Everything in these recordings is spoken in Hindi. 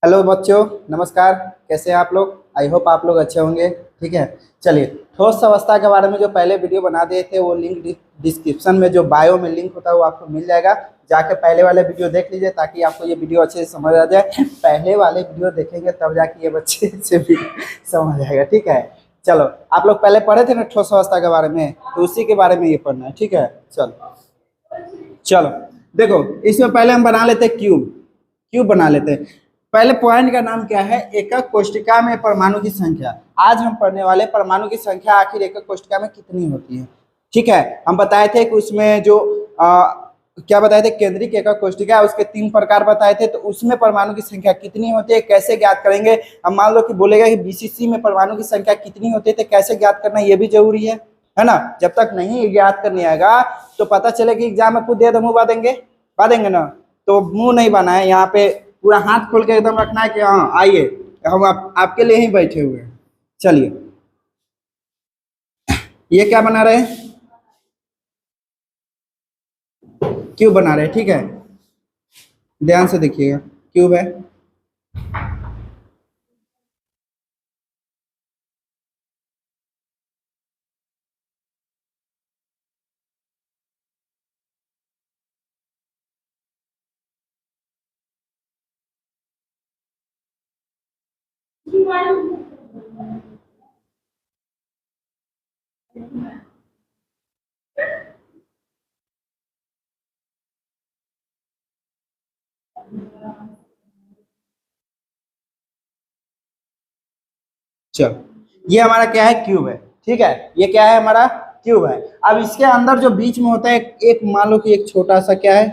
हेलो बच्चों, नमस्कार। कैसे हैं आप लोग? आई होप आप लोग अच्छे होंगे। ठीक है, चलिए। ठोस अवस्था के बारे में जो पहले वीडियो बना दिए थे वो लिंक डिस्क्रिप्शन में जो बायो में लिंक होता है वो आपको मिल जाएगा। जाके पहले वाले वीडियो देख लीजिए ताकि आपको ये वीडियो अच्छे से समझ आ जाए। पहले वाले वीडियो देखेंगे तब जाके ये बच्चे से भी समझ आएगा। ठीक है, चलो। आप लोग पहले पढ़े थे ना ठोस अवस्था के बारे में, तो उसी के बारे में ये पढ़ना है। ठीक है, चलो चलो। देखो, इसमें पहले हम बना लेते हैं क्यूब। क्यूब बना लेते हैं। पहले पॉइंट का नाम क्या है? एकक कोष्ठिका में परमाणु की संख्या। आज हम पढ़ने वाले परमाणु की संख्या आखिर एकक कोष्ठिका में कितनी होती है। ठीक है, हम बताए थे कि उसमें जो क्या बताए थे, केंद्रिक एकक कोष्ठिका, उसके 3 प्रकार बताए थे। तो उसमें परमाणु की संख्या कितनी होती है, कैसे ज्ञात करेंगे? हम मान लो कि बोलेगा कि बीसीसी में परमाणु की संख्या कितनी होती है, तो कैसे ज्ञात करना ये भी जरूरी है ना। जब तक नहीं ज्ञात करने आएगा तो पता चले कि एग्जाम में खुद दे दो मुंह बांधेंगे ना। तो मुंह नहीं बाना है, यहाँ पे पूरा हाथ खोल के एकदम रखना है कि हाँ आइए, हम आपके लिए ही बैठे हुए हैं। चलिए, ये क्या बना रहे हैं? क्यूब बना रहे हैं। ठीक है, ध्यान से देखिएगा, क्यूब है। चलो, ये हमारा क्या है? क्यूब है। ठीक है, ये क्या है? हमारा क्यूब है। अब इसके अंदर जो बीच में होता है एक मान लो कि एक छोटा सा क्या है,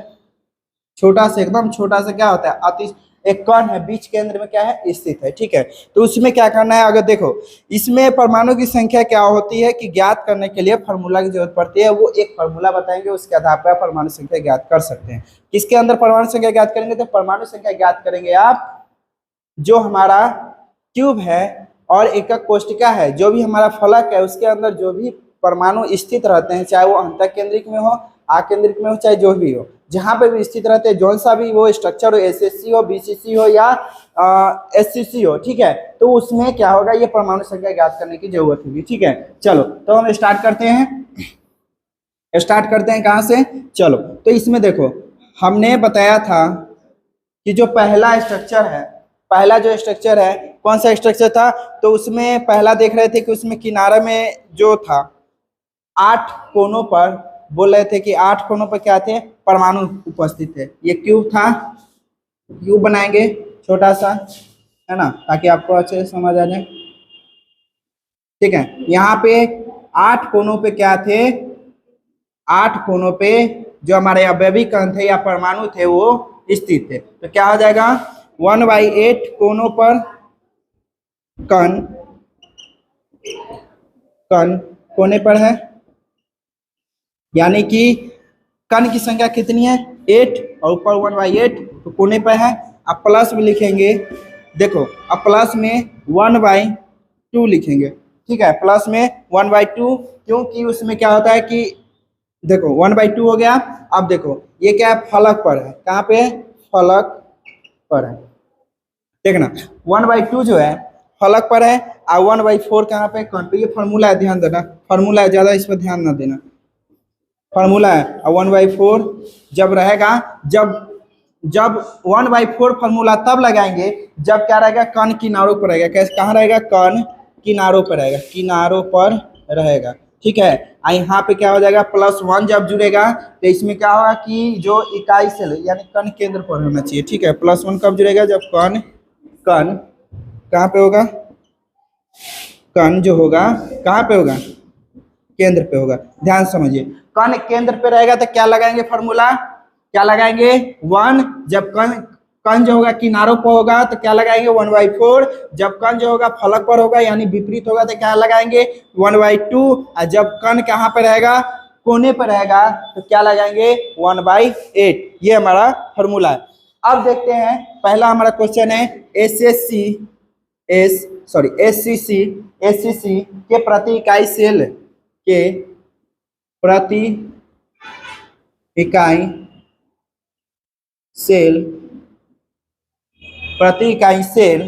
छोटा सा एकदम छोटा सा क्या होता है, अति एक कण है, बीच केंद्र में क्या है स्थित है। ठीक है, तो उसमें क्या करना है? अगर देखो, इसमें परमाणु की संख्या क्या होती है कि ज्ञात करने के लिए फार्मूला की जरूरत पड़ती है। वो एक फार्मूला बताएंगे, उसके आधार पर परमाणु संख्या ज्ञात कर सकते हैं। किसके अंदर परमाणु संख्या ज्ञात करेंगे? तो परमाणु संख्या ज्ञात करेंगे आप जो हमारा क्यूब है और एकक कोष्ठिका है, जो भी हमारा फलक है उसके अंदर जो भी परमाणु स्थित रहते हैं, चाहे वो अंतः केंद्रिक में हो, आकेंद्रिक में हो, चाहे जो भी हो, जहां पे भी स्थित रहते हैं, जौन सा भी वो स्ट्रक्चर हो, एसएससी हो, बीसीसी हो या एससीसी हो। ठीक है, तो उसमें क्या होगा? ये परमाणु संख्या ज्ञात करने की जरूरत होगी। ठीक है, चलो तो हम स्टार्ट करते हैं कहाँ से? चलो, तो इसमें देखो, हमने बताया था कि जो पहला स्ट्रक्चर है, पहला जो स्ट्रक्चर है, कौन सा स्ट्रक्चर था? तो उसमें पहला देख रहे थे कि उसमें किनारे में जो था 8 कोनों पर, बोल रहे थे कि 8 कोनों पर क्या थे? परमाणु उपस्थित थे। ये क्यूब था। क्यूब बनाएंगे छोटा सा, है ना, ताकि आपको अच्छे से समझ आ जाए। ठीक है, यहाँ पे 8 कोनों पे क्या थे? 8 कोनों पे जो हमारे अवयवी कण थे या परमाणु थे वो स्थित थे। तो क्या हो जाएगा? 1/8 कोनों पर कण, कण कोने पर है, यानी कि कण की संख्या कितनी है? 8, और ऊपर 1/8, तो कोने पर है। अब प्लस में लिखेंगे, देखो, अब प्लस में 1/2 लिखेंगे। ठीक है, प्लस में 1/2, क्योंकि उसमें क्या होता है कि देखो 1/2 हो गया। अब देखो ये क्या है? फलक पर है। कहाँ पे? फलक पर है। देखना, 1/2 जो है फलक पर है, और 1/4 कहाँ पे? कौन पे? ये फॉर्मूला है, ध्यान देना, फॉर्मूला है, ज्यादा इस पर ध्यान ना देना। फॉर्मूला है, और 1/4 जब रहेगा, जब जब 1/4 फॉर्मूला तब लगाएंगे जब क्या रहेगा? कण किनारों पर रहेगा। कैसे? कहाँ रहेगा? कण किनारों पर रहेगा, किनारों पर रहेगा। ठीक है, यहाँ पे क्या हो जाएगा? +1 जब जुड़ेगा तो इसमें क्या होगा कि जो इकाई सेल यानी कण केंद्र पर होना चाहिए। ठीक है, +1 कब जुड़ेगा? जब कण कण कहाँ पे होगा? कण जो होगा कहाँ पे होगा? केंद्र पे होगा। ध्यान समझिए, कण केंद्र पे रहेगा तो क्या लगाएंगे? फॉर्मूला क्या लगाएंगे? 1। जब कण कण जो होगा किनारों पर होगा तो क्या लगाएंगे? 1/4। जब कण जो होगा फलक पर होगा यानी विपरीत होगा तो क्या लगाएंगे? 1/2। और जब कण कहाँ पे रहेगा? कोने पर रहेगा तो क्या लगाएंगे? 1/8। ये हमारा फॉर्मूला है। अब देखते हैं, पहला हमारा क्वेश्चन है एसएससी एससीसी के प्रति इकाई सेल के प्रति इकाई सेल प्रति इकाई सेल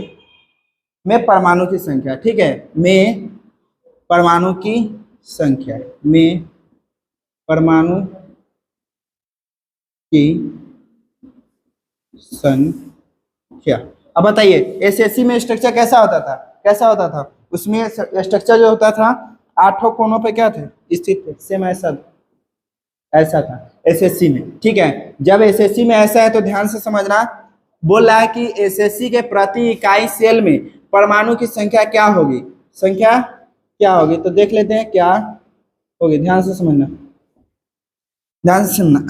में परमाणु की संख्या, ठीक है, में परमाणु की संख्या, में परमाणु की संख्या। अब बताइए एसएससी में स्ट्रक्चर कैसा होता था, कैसा होता था? उसमें स्ट्रक्चर जो होता था 8 कोनों पे क्या थे, स्थित थे, सेम ऐसा ऐसा था एसएससी में, ठीक है। जब एसएससी में ऐसा है तो ध्यान से समझना, बोल रहा है कि एसएससी के प्रति इकाई सेल में परमाणु की संख्या क्या होगी, संख्या क्या होगी, तो देख लेते हैं क्या होगी, ध्यान से समझना, ध्यान से सुनना।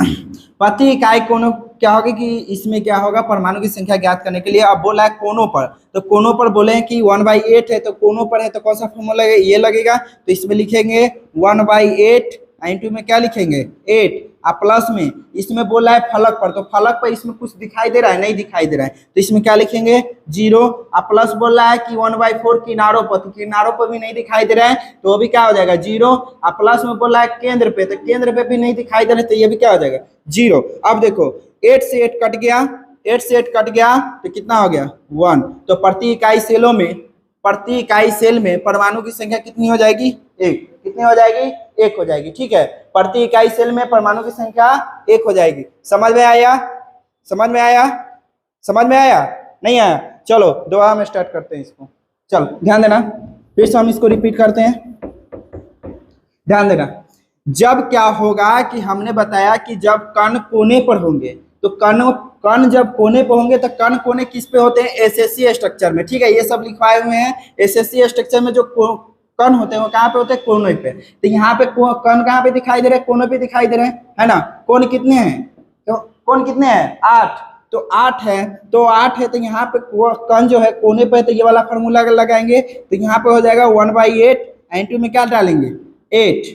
प्रति इकाई कोनों क्या होगी कि इसमें क्या होगा, परमाणु की संख्या ज्ञात करने के लिए अब बोला है कोनों पर, तो कोनों पर बोले हैं कि 1/8 है, तो कोनों पर है तो कौन सा फॉर्मूला लगेगा, ये लगेगा, तो इसमें लिखेंगे 1/8 इंटू में क्या लिखेंगे 8, आप प्लस में इसमें बोला है फलक पर, तो फलक पर इसमें कुछ दिखाई दे रहा है, नहीं दिखाई दे रहा है, तो इसमें क्या लिखेंगे 0, आप प्लस बोल रहा है कि 1/4 किनारों पर, तो किनारों पर भी नहीं दिखाई दे रहा है, तो वो भी क्या हो जाएगा 0, आप प्लस में बोला है केंद्र पे, तो केंद्र पे भी नहीं दिखाई दे रहा है, तो ये भी क्या हो जाएगा 0। अब देखो 8 से 8 कट गया, 8 से 8 कट गया तो कितना हो गया 1, तो प्रति इकाई सेलों में, प्रति इकाई सेल में परमाणु की संख्या कितनी हो जाएगी 1, कितनी हो जाएगी 1 हो जाएगी, ठीक है, प्रति इकाई सेल में परमाणु की संख्या 1 हो जाएगी। समझ में आया, समझ में आया, समझ में आया, नहीं आया? चलो दोबारा हम स्टार्ट करते हैं इसको, चलो ध्यान देना, फिर से हम इसको रिपीट करते हैं, ध्यान देना। जब क्या होगा कि हमने बताया कि जब कण कोने पर होंगे, तो कण जब कोने पर होंगे तो कण कोने किस पे होते हैं, एसएससी स्ट्रक्चर में, ठीक है, ये सब लिखवाए हुए हैं, एसएससी स्ट्रक्चर में जो कण होते हैं वो कहाँ पे होते हैं, कोने पे, तो यहाँ पे कण कहाँ पे दिखाई दे रहे हैं, कोने पे दिखाई दे रहे हैं, है ना। कोण कितने हैं, तो कोण कितने हैं 8, तो 8 है, तो 8 है, तो यहाँ पे कण जो है कोने पे है, तो ये वाला फॉर्मूला लगाएंगे, तो यहाँ पे हो जाएगा 1/8 इंटू में क्या डालेंगे 8,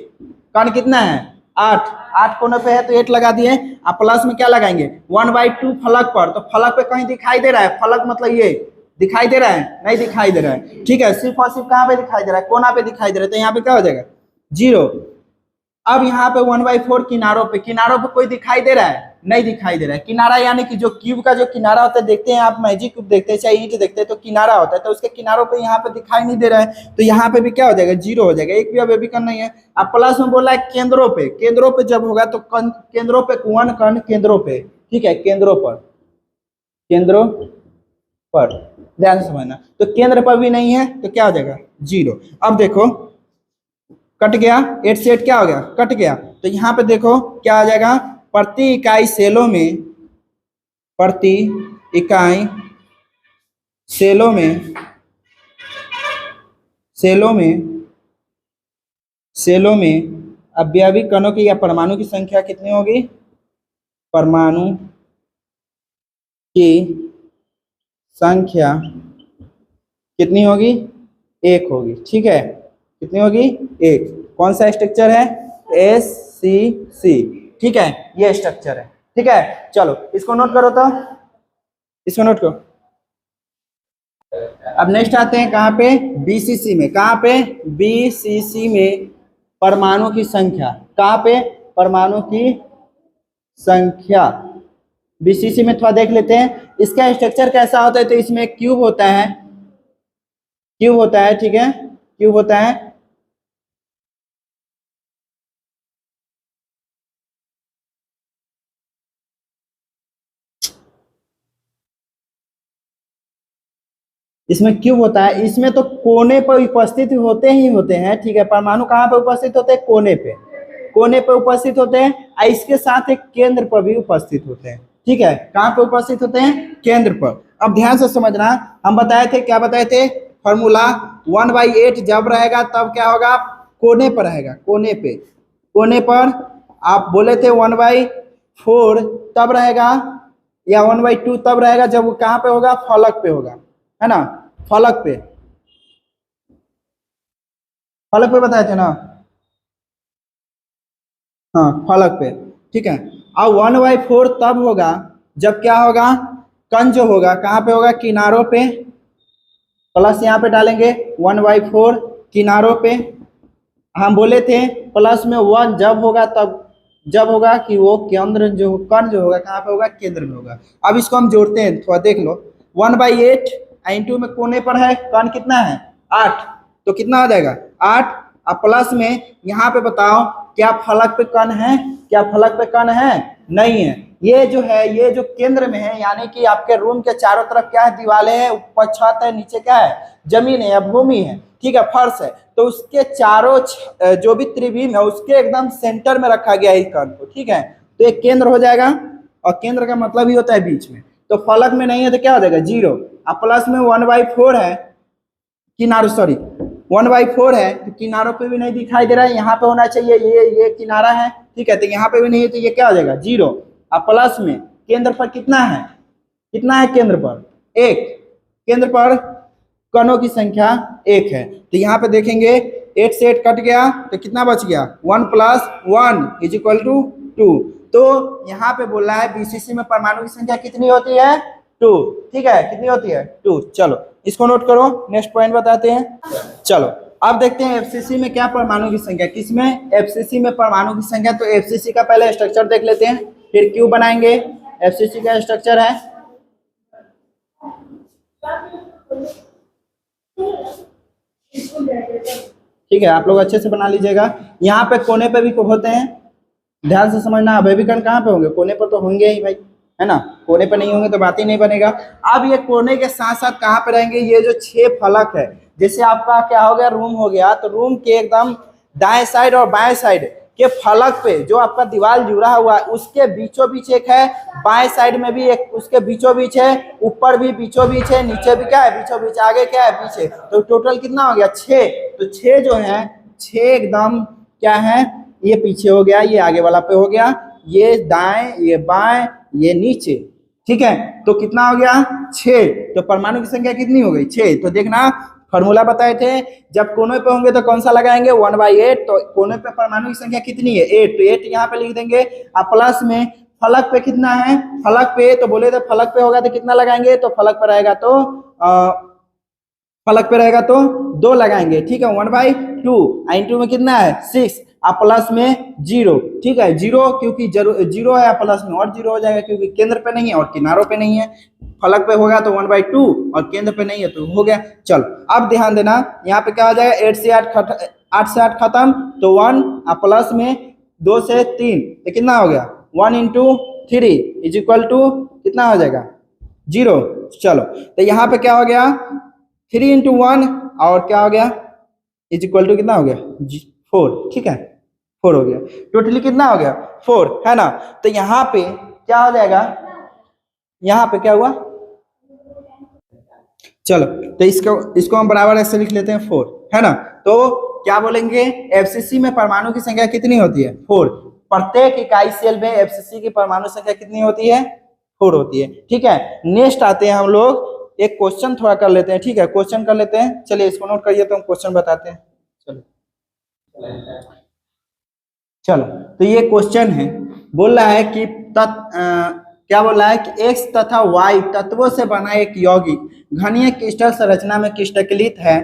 कण कितना है 8 कोने पे है तो 8 लगा दिए, आप प्लस में क्या लगाएंगे 1/2 फलक पर, तो फलक पे कहीं दिखाई दे रहा है, फलक मतलब ये दिखाई दे रहा है, नहीं दिखाई दे रहा है, ठीक है, सिर्फ और सिर्फ कहाँ पे दिखाई दे रहा है, कोना पे दिखाई दे रहा है, तो यहाँ पे क्या हो जाएगा 0। अब यहाँ पे 1/4 किनारों पे कोई दिखाई दे रहा है, नहीं दिखाई दे रहा है, किनारा यानी कि जो क्यूब का जो किनारा होता है, देखते हैं आप मैजिक क्यूब देखते हैं चाहे ईंट देखते हैं, तो किनारा होता है, तो उसके किनारों पे यहाँ पे दिखाई नहीं दे रहा है, तो यहाँ पे भी क्या हो जाएगा 0 हो जाएगा, एक भी अब कण नहीं है। अब प्लस में बोला है केंद्रों पे जब होगा तो केंद्रों पे वन कण केंद्रों पे, ठीक है, केंद्रों पर ध्यान समझना, तो केंद्र पर भी नहीं है तो क्या हो जाएगा 0। अब देखो कट गया, 8 से 8 क्या हो गया कट गया, तो यहाँ पे देखो क्या आ जाएगा, प्रति इकाई सेलों में, प्रति इकाई सेलों में, सेलों में अवयवी कणों की या परमाणु की संख्या कितनी होगी, परमाणु की संख्या कितनी होगी 1 होगी, ठीक है, कितनी होगी 1। कौन सा स्ट्रक्चर है एससीसी, ठीक है, ये स्ट्रक्चर है, ठीक है। चलो इसको नोट करो, तो इसको नोट करो। अब नेक्स्ट आते हैं कहाँ पे, बीसीसी में, कहाँ पे बीसीसी में परमाणु की संख्या, कहाँ पे परमाणु की संख्या, बीसीसी में थोड़ा देख लेते हैं इसका स्ट्रक्चर कैसा होता है, तो इसमें क्यूब होता है, ठीक है, क्यूब होता है, इसमें क्यूब होता है, इसमें तो कोने पर उपस्थित होते ही होते हैं, ठीक है, परमाणु कहाँ पे उपस्थित होते हैं, कोने पे उपस्थित होते हैं, और इसके साथ एक केंद्र पर भी उपस्थित होते हैं, ठीक है, कहाँ पे उपस्थित होते हैं, केंद्र पर। अब ध्यान से समझना, हम बताए थे, क्या बताए थे फॉर्मूला, 1/8 जब रहेगा तब क्या होगा, कोने पर रहेगा, कोने पर आप बोले थे 1/4 तब रहेगा, या 1/2 तब रहेगा जब वो कहाँ पे होगा, फलक पे होगा, है ना, फलक पे बताए थे ना, हाँ फलक पे, ठीक है। अब 1/4 तब होगा जब क्या होगा, कण जो होगा कहाँ पे होगा, किनारों पे, प्लस यहाँ पे डालेंगे 1/4 किनारों पे, हम बोले थे प्लस में 1 जब होगा तब, जब होगा कि वो केंद्र जो कण जो होगा कहाँ पे होगा, केंद्र में होगा। अब इसको हम जोड़ते हैं, थोड़ा देख लो, 1/8 इंटू में कोने पर है कण कितना है 8, तो कितना आ जाएगा 8। अब प्लस में यहाँ पे बताओ क्या फलक पे कण है, क्या फलक पे कण है, नहीं है। ये जो है ये जो केंद्र में है, यानी कि आपके रूम के चारों तरफ क्या है दीवारें हैं, ऊपर छत है, नीचे क्या है जमीन है या भूमि है, ठीक है फर्श है। तो उसके चारों जो भी त्रिभुज है उसके एकदम सेंटर में रखा गया है इस कण को, ठीक है। तो एक केंद्र हो जाएगा और केंद्र का मतलब ही होता है बीच में। तो फलक में नहीं है तो क्या हो जाएगा 0। अब प्लस में 1/4 है किनारों, सॉरी 1/4 है तो किनारों पे भी नहीं दिखाई दे रहा है, यहाँ पे होना चाहिए, ये किनारा है, ठीक है, तो यहाँ पे भी नहीं है तो ये क्या हो जाएगा 0। अब प्लस में केंद्र पर कितना है, कितना है केंद्र पर 1, केंद्र पर कणों की संख्या 1 है। तो यहाँ पे देखेंगे 8 से 8 कट गया तो कितना बच गया 1 + 1 = 2। तो यहाँ पे बोल रहा है बीसीसी में परमाणु की संख्या कितनी होती है 2, ठीक है, कितनी होती है 2। चलो इसको नोट करो, नेक्स्ट पॉइंट बताते हैं। चलो अब देखते हैं एफसीसी में क्या परमाणु की संख्या, किसमें एफसीसी में परमाणु की संख्या। तो एफसीसी का पहले स्ट्रक्चर देख लेते हैं फिर क्यों बनाएंगे। एफसीसी का स्ट्रक्चर है ठीक है, आप लोग अच्छे से बना लीजिएगा। यहाँ पे कोने पे भी होते हैं, ध्यान से समझना। अभिकर्ण कहाँ पे होंगे, कोने पर तो होंगे ही भाई, है ना, कोने पर नहीं होंगे तो बात ही नहीं बनेगा। अब ये कोने के साथ साथ कहाँ पे रहेंगे, ये जो 6 फलक है, जैसे आपका क्या हो गया रूम हो गया, तो रूम के एकदम दाएं साइड और बाएं साइड के फलक पे जो आपका दीवार जुड़ा हुआ है उसके बीचों बीच एक है, बाएं साइड में भी एक उसके बीचों बीच है, ऊपर भी बीचों बीच है, नीचे भी क्या है बीचों बीच, आगे क्या है पीछे। तो टोटल कितना हो गया 6। तो 6 जो है 6 एकदम क्या है, ये पीछे हो गया, ये आगे वाला पे हो गया, ये दाएं, ये बाएं, ये नीचे, ठीक है। तो कितना हो गया 6। तो परमाणु की संख्या कितनी हो गई 6। तो देखना फॉर्मूला बताए थे, जब कोने पे होंगे तो कौन सा लगाएंगे 1/8। तो कोने पे परमाणु की संख्या कितनी है 8, तो 8 यहाँ पे लिख देंगे। अब प्लस में फलक पे कितना है, फलक पे तो बोले थे फलक पे होगा तो कितना लगाएंगे, तो फलक पर रहेगा तो फलक पे रहेगा तो 2 लगाएंगे, ठीक है 1/2 इंटू में कितना है 6। आप प्लस में 0, ठीक है 0 क्योंकि 0 है, प्लस में और 0 हो जाएगा क्योंकि केंद्र पे नहीं है और किनारों पे नहीं है। फलक पे होगा तो 1/2 और केंद्र पे नहीं है तो हो गया। चलो अब ध्यान देना, यहाँ पे क्या हो जाएगा 8 से 8 खत्म तो 1, प्लस में 2 से 3 तो कितना हो गया 1 × 3 = कितना हो जाएगा 0। चलो तो यहाँ पे क्या हो गया 3 × 1 और क्या हो गया = कितना हो गया 4, ठीक है 4 हो गया। टोटली कितना हो गया 4, है ना। तो यहाँ पे क्या हो जाएगा, यहाँ पे क्या हुआ, चलो तो इसको हम बराबर ऐसे लिख लेते हैं 4, है ना। तो क्या बोलेंगे एफसीसी में परमाणु की संख्या कितनी होती है 4। प्रत्येक इकाई सेल में एफसीसी की परमाणु संख्या कितनी होती है 4 होती है, ठीक है। नेक्स्ट आते हैं हम लोग एक क्वेश्चन थोड़ा कर लेते हैं, ठीक है क्वेश्चन कर लेते हैं। चलिए इसको नोट करिए तो हम क्वेश्चन बताते हैं। चलो तो ये क्वेश्चन है, बोल रहा है कि क्या बोल रहा है कि x तथा y तत्वों से बना एक यौगिक घनीय क्रिस्टल संरचना में क्रिस्टलीकृत है।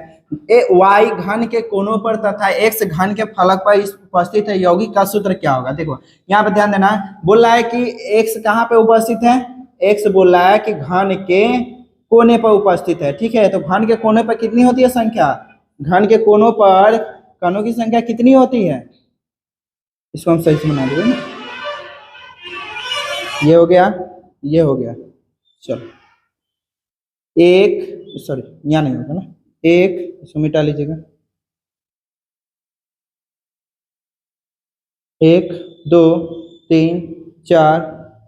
y घन के कोनों पर तथा x घन के फलक पर उपस्थित है, यौगिक का सूत्र क्या होगा। देखो यहाँ पे ध्यान देना, बोल रहा है कि x कहाँ पे उपस्थित है, x बोल रहा है कि घन के कोने पर उपस्थित है, ठीक है। तो घन के कोने पर कितनी होती है संख्या, घन के कोनों पर कणों की संख्या कितनी होती है, इसको हम सही से बना देंगे ना, ये हो गया, ये हो गया। चलो एक, सॉरी यहाँ नहीं होगा ना, एक इसको मिटा लीजिएगा, 1 2 3 4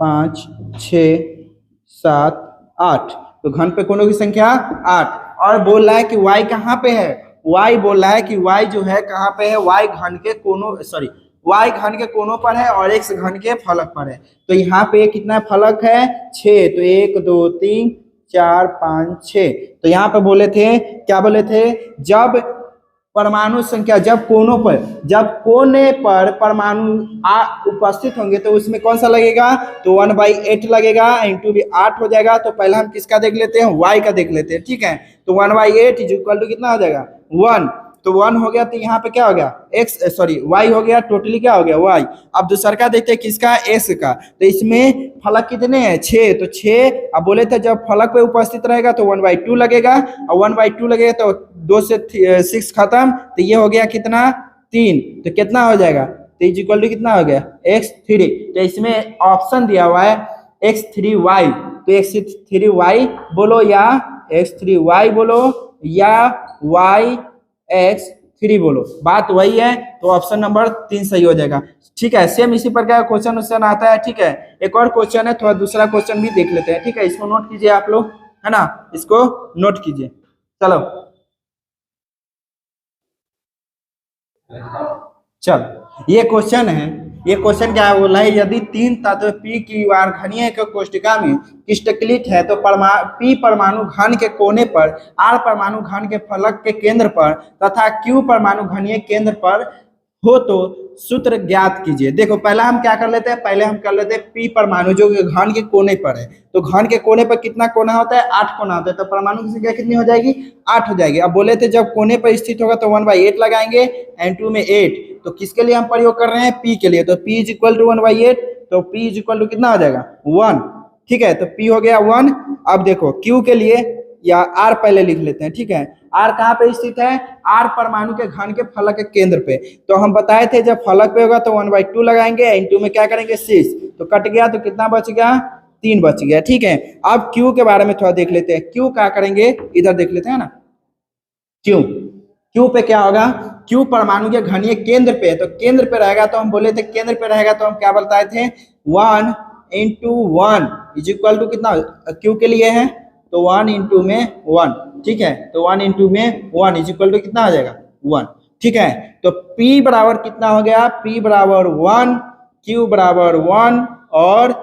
5 6 7 8। तो घन पे कोनों की संख्या 8। और बोल रहा है कि y कहाँ पे है, y बोल रहा है कि y जो है कहाँ पे है, y घन के कोनों, सॉरी y घन के कोनों पर है और x घन के फलक पर है। तो यहाँ पे कितना फलक है 6, तो 1 2 3 4 5 6। तो यहाँ पे बोले थे, क्या बोले थे, जब परमाणु संख्या जब कोने पर परमाणु उपस्थित होंगे तो उसमें कौन सा लगेगा, तो 1/8 लगेगा इंटू भी 8 हो जाएगा। तो पहले हम किसका देख लेते हैं, y का देख लेते हैं, ठीक है। तो 1/8 = कितना हो जाएगा 1। तो 1 हो गया, तो यहाँ पे क्या हो गया x, सॉरी y हो गया, टोटली क्या हो गया y। अब दूसरा का देखते हैं किसका, x का। तो इसमें फलक कितने हैं 6, तो 6। अब बोले थे जब फलक पे उपस्थित रहेगा तो 1/2 लगेगा, और 1/2 लगेगा तो 2 से 6 खत्म, तो ये हो गया कितना 3। तो कितना हो जाएगा, तो इज इक्वल टू कितना हो गया x3। तो इसमें ऑप्शन दिया हुआ है x3y, तो x3y बोलो या x3y बोलो या yx3 बोलो, बात वही है। तो ऑप्शन नंबर 3 सही हो जाएगा। ठीक है, सेम इसी प्रकार का क्वेश्चन आता है। ठीक है, एक और क्वेश्चन है, थोड़ा दूसरा क्वेश्चन भी देख लेते हैं। ठीक है, इसको नोट कीजिए आप लोग, है ना, इसको नोट कीजिए। चलो ये क्वेश्चन है। ये क्वेश्चन क्या बोला है, यदि 3 तत्व P की घनीय के कोष्टिका में क्रिस्टलीकृत है तो P परमाणु घन के कोने पर, R परमाणु घन के फलक के केंद्र पर तथा Q परमाणु घनीय केंद्र पर हो तो सूत्र ज्ञात कीजिए। देखो पहला हम क्या कर लेते हैं, पहले हम कर लेते हैं P परमाणु जो घन के कोने पर है। तो घन के कोने पर कितना कोना होता है, 8 कोना होता है, तो परमाणु की संख्या कितनी हो जाएगी, 8 हो जाएगी। अब बोले थे जब कोने पर स्थित होगा तो 1/8 लगाएंगे, N2 में 8। तो किसके लिए हम प्रयोग कर रहे हैं, P के लिए। तो P इज इक्वल टू 1/8, तो P इज इक्वल टू कितना हो जाएगा 1। ठीक है, तो P हो गया 1। अब देखो Q के लिए या R पहले लिख लेते हैं। ठीक है, R कहाँ पे स्थित है, R परमाणु के घन के फलक के केंद्र पे। तो हम बताए थे जब फलक पे होगा तो 1/2 लगाएंगे, N2 में क्या करेंगे 6, तो कट गया, तो कितना बच गया 3 बच गया। ठीक है, अब Q के बारे में थोड़ा देख लेते हैं। Q क्या करेंगे, इधर देख लेते हैं ना। Q पे क्या होगा, Q परमाणु के घनीय केंद्र पे है, तो केंद्र पे रहेगा, तो हम बोले थे केंद्र पे रहेगा तो हम क्या बताए थे 1 × 1 इज इक्वल टू कितना, Q के लिए है तो 1 × में 1। ठीक है, तो 1 × में 1 इज इक्वल टू कितना आ जाएगा 1। ठीक है, तो P बराबर कितना हो गया, P बराबर 1, Q बराबर 1 और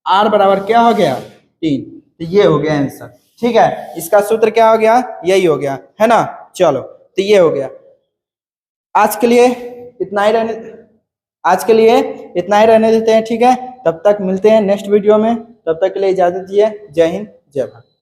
R बराबर क्या हो गया 3। तो ये हो गया आंसर। ठीक है, इसका सूत्र क्या हो गया, यही हो गया, है ना। चलो, तो ये हो गया। आज के लिए इतना ही रहने देते हैं। ठीक है, तब तक मिलते हैं नेक्स्ट वीडियो में, तब तक के लिए इजाजत दीजिए। जय हिंद, जय भारत।